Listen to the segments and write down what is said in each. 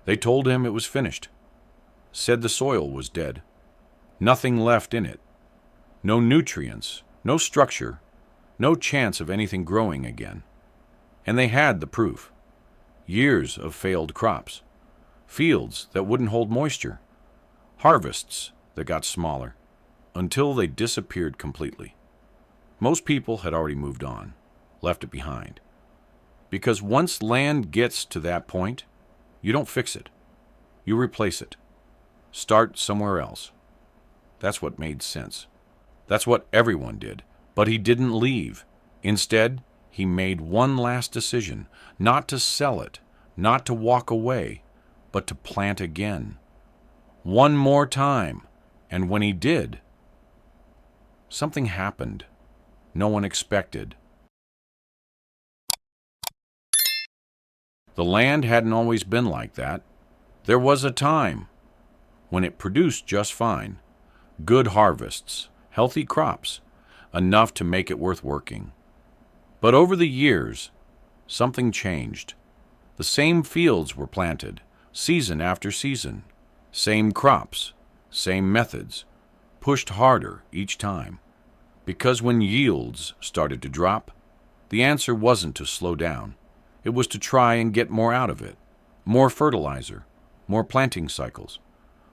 They told him it was finished, said the soil was dead, nothing left in it, no nutrients, no structure, no chance of anything growing again. And they had the proof. Years of failed crops, fields that wouldn't hold moisture, harvests that got smaller, until they disappeared completely. Most people had already moved on, left it behind. Because once land gets to that point, you don't fix it. You replace it. Start somewhere else. That's what made sense. That's what everyone did. But he didn't leave. Instead, he made one last decision, not to sell it, not to walk away, but to plant again. One more time. And when he did, something happened no one expected. The land hadn't always been like that. There was a time when it produced just fine, good harvests, healthy crops, enough to make it worth working. But over the years, something changed. The same fields were planted, season after season, same crops, same methods, pushed harder each time. Because when yields started to drop, the answer wasn't to slow down. It was to try and get more out of it. More fertilizer, more planting cycles,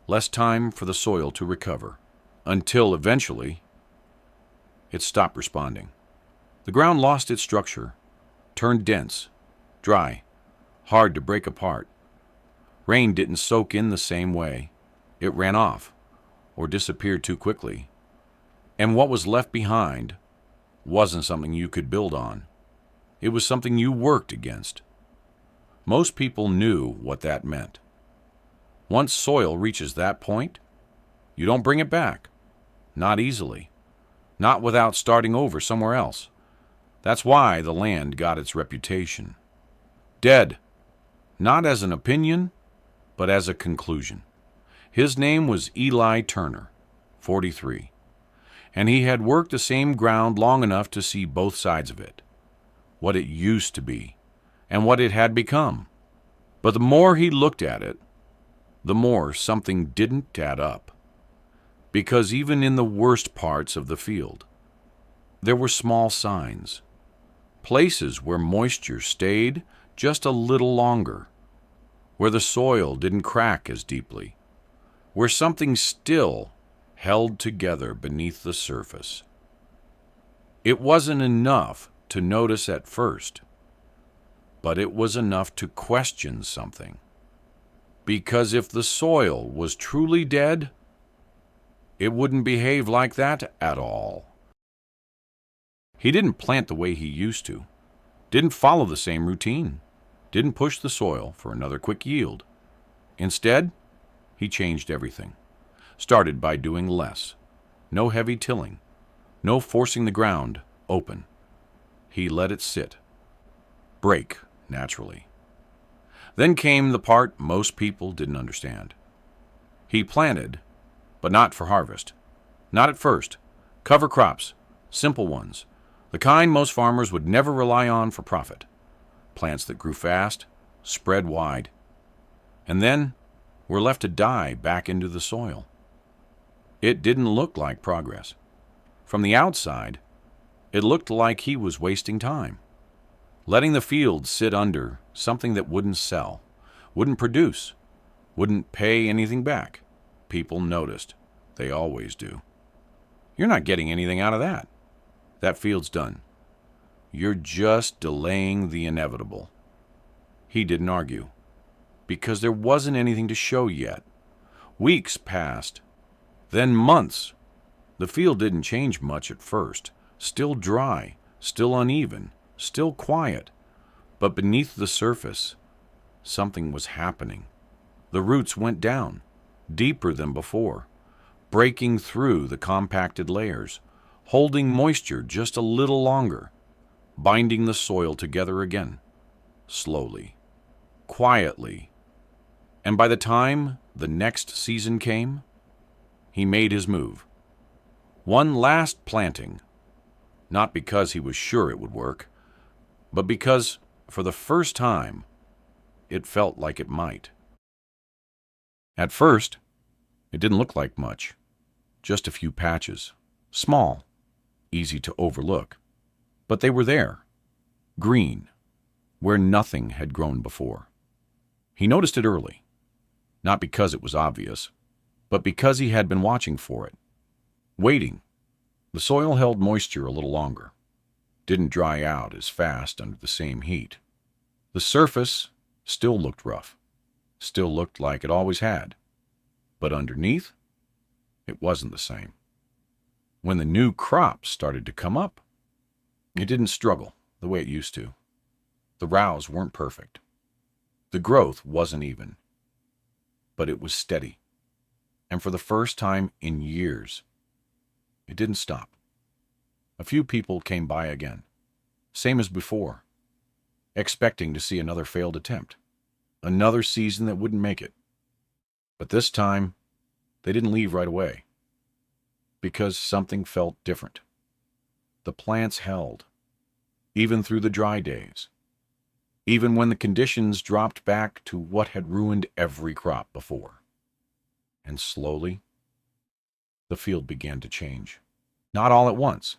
less time for the soil to recover, until eventually it stopped responding. The ground lost its structure, turned dense, dry, hard to break apart. Rain didn't soak in the same way. It ran off, or disappeared too quickly. And what was left behind wasn't something you could build on. It was something you worked against. Most people knew what that meant. Once soil reaches that point, you don't bring it back. Not easily. Not without starting over somewhere else. That's why the land got its reputation. Dead. Not as an opinion, but as a conclusion. His name was Eli Turner, 43. And he had worked the same ground long enough to see both sides of it. What it used to be, and what it had become. But the more he looked at it, the more something didn't add up. Because even in the worst parts of the field, there were small signs. Places where moisture stayed just a little longer, where the soil didn't crack as deeply, where something still held together beneath the surface. It wasn't enough to notice at first, but it was enough to question something. Because if the soil was truly dead, it wouldn't behave like that at all. He didn't plant the way he used to, didn't follow the same routine, didn't push the soil for another quick yield. Instead, he changed everything. Started by doing less. No heavy tilling. No forcing the ground open. He let it sit. Break, naturally. Then came the part most people didn't understand. He planted, but not for harvest. Not at first. Cover crops. Simple ones. The kind most farmers would never rely on for profit. Plants that grew fast, spread wide, and then were left to die back into the soil. It didn't look like progress. From the outside, it looked like he was wasting time, letting the field sit under something that wouldn't sell, wouldn't produce, wouldn't pay anything back. People noticed. They always do. You're not getting anything out of that. That field's done. You're just delaying the inevitable. He didn't argue, because there wasn't anything to show yet. Weeks passed. Then months. The field didn't change much at first. Still dry, still uneven, still quiet. But beneath the surface, something was happening. The roots went down, deeper than before, breaking through the compacted layers, holding moisture just a little longer, binding the soil together again, slowly, quietly. And by the time the next season came, he made his move. One last planting, not because he was sure it would work, but because, for the first time, it felt like it might. At first, it didn't look like much, just a few patches, small, easy to overlook. But they were there, green, where nothing had grown before. He noticed it early, not because it was obvious, but because he had been watching for it, waiting. The soil held moisture a little longer, didn't dry out as fast under the same heat. The surface still looked rough, still looked like it always had, but underneath, it wasn't the same. When the new crops started to come up, it didn't struggle the way it used to. The rows weren't perfect. The growth wasn't even, but it was steady. And for the first time in years, it didn't stop. A few people came by again, same as before, expecting to see another failed attempt, another season that wouldn't make it. But this time, they didn't leave right away, because something felt different. The plants held, even through the dry days, even when the conditions dropped back to what had ruined every crop before. And slowly, the field began to change. Not all at once,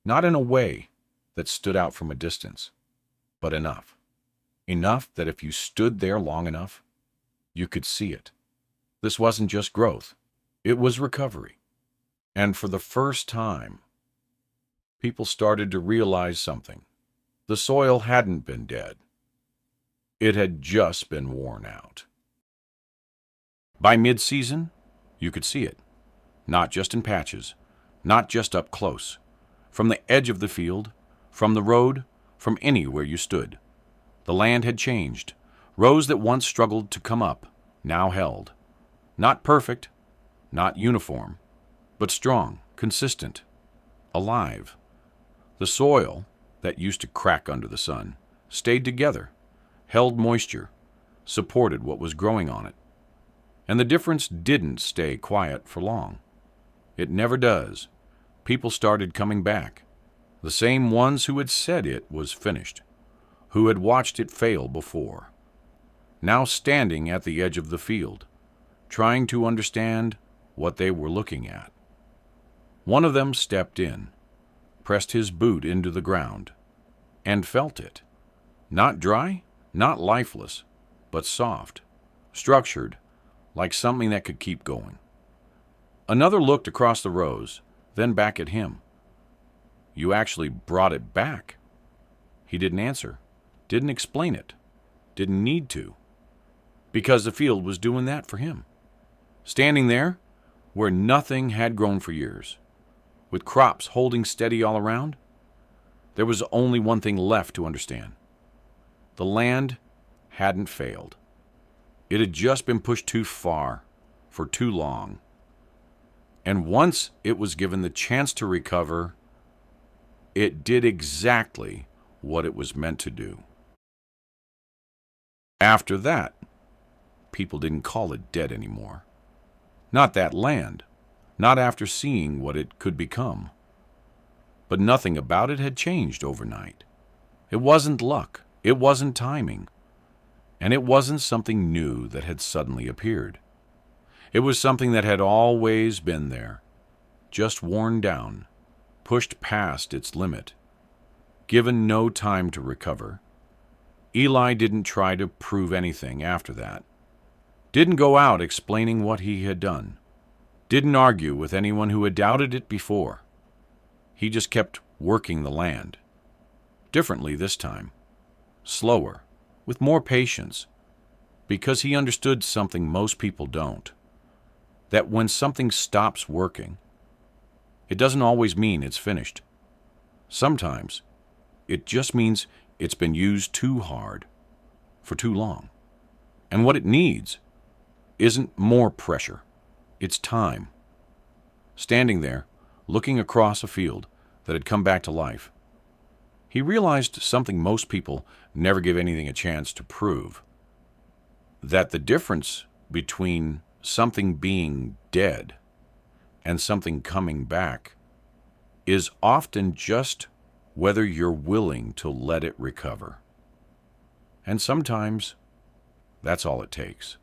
not in a way that stood out from a distance, but enough. Enough that if you stood there long enough, you could see it. This wasn't just growth, it was recovery. And for the first time, people started to realize something. The soil hadn't been dead. It had just been worn out. By mid-season, you could see it. Not just in patches, not just up close. From the edge of the field, from the road, from anywhere you stood. The land had changed. Rows that once struggled to come up now held. Not perfect, not uniform, but strong, consistent, alive. The soil that used to crack under the sun stayed together, held moisture, supported what was growing on it. And the difference didn't stay quiet for long. It never does. People started coming back. The same ones who had said it was finished, who had watched it fail before. Now standing at the edge of the field, trying to understand what they were looking at. One of them stepped in, pressed his boot into the ground, and felt it. Not dry, not lifeless, but soft, structured, like something that could keep going. Another looked across the rows, then back at him. You actually brought it back. He didn't answer, didn't explain it, didn't need to, because the field was doing that for him. Standing there, where nothing had grown for years, with crops holding steady all around, there was only one thing left to understand. The land hadn't failed. It had just been pushed too far, for too long. And once it was given the chance to recover, it did exactly what it was meant to do. After that, people didn't call it dead anymore. Not that land, not after seeing what it could become. But nothing about it had changed overnight. It wasn't luck, it wasn't timing, and it wasn't something new that had suddenly appeared. It was something that had always been there, just worn down, pushed past its limit, given no time to recover. Eli didn't try to prove anything after that. Didn't go out explaining what he had done. Didn't argue with anyone who had doubted it before. He just kept working the land. Differently this time. Slower, with more patience, because he understood something most people don't. That when something stops working, it doesn't always mean it's finished. Sometimes, it just means it's been used too hard, for too long. And what it needs isn't more pressure, it's time. Standing there, looking across a field that had come back to life, he realized something most people never give anything a chance to prove. That the difference between something being dead and something coming back is often just whether you're willing to let it recover. And sometimes, that's all it takes.